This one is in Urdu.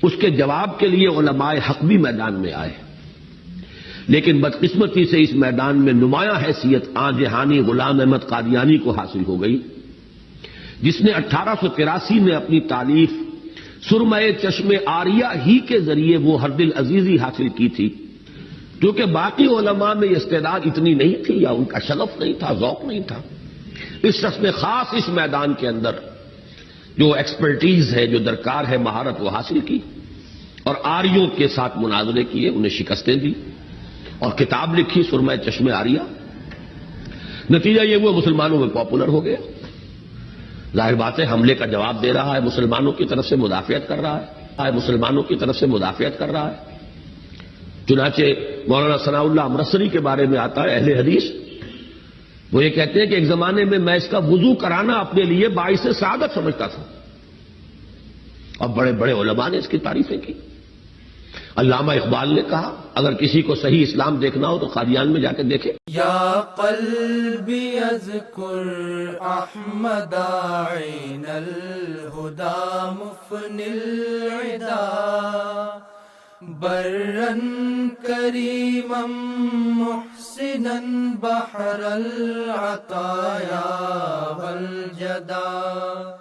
اس کے جواب کے لیے علماء حق بھی میدان میں آئے، لیکن بدقسمتی سے اس میدان میں نمایاں حیثیت آن جہانی غلام احمد قادیانی کو حاصل ہو گئی، جس نے 1883 میں اپنی تالیف سرمہ چشم آریہ ہی کے ذریعے وہ ہر دل عزیزی حاصل کی تھی، کیونکہ باقی علماء میں یہ استعداد اتنی نہیں تھی، یا ان کا شغف نہیں تھا، ذوق نہیں تھا۔ اس شخص نے خاص اس میدان کے اندر جو ایکسپرٹیز ہے، جو درکار ہے، مہارت وہ حاصل کی، اور آریوں کے ساتھ مناظرے کیے، انہیں شکستیں دی، اور کتاب لکھی سرمہ چشم آریہ۔ نتیجہ یہ ہوا مسلمانوں میں پاپولر ہو گیا۔ ظاہر بات ہے حملے کا جواب دے رہا ہے، مسلمانوں کی طرف سے مدافعت کر رہا ہے، مسلمانوں کی طرف سے مدافعت کر رہا ہے۔ چنانچہ مولانا ثناء اللہ امرتسری کے بارے میں آتا ہے، اہل حدیث، وہ یہ کہتے ہیں کہ ایک زمانے میں میں اس کا وضو کرانا اپنے لیے باعث سعادت سمجھتا تھا، اور بڑے بڑے علماء نے اس کی تعریفیں کی۔ علامہ اقبال نے کہا اگر کسی کو صحیح اسلام دیکھنا ہو تو قادیان میں جا کے دیکھے۔ یا قلبی اذکر احمد عین الہدی مفن العدا برا کریما محسنا بحر العطایا والجدا۔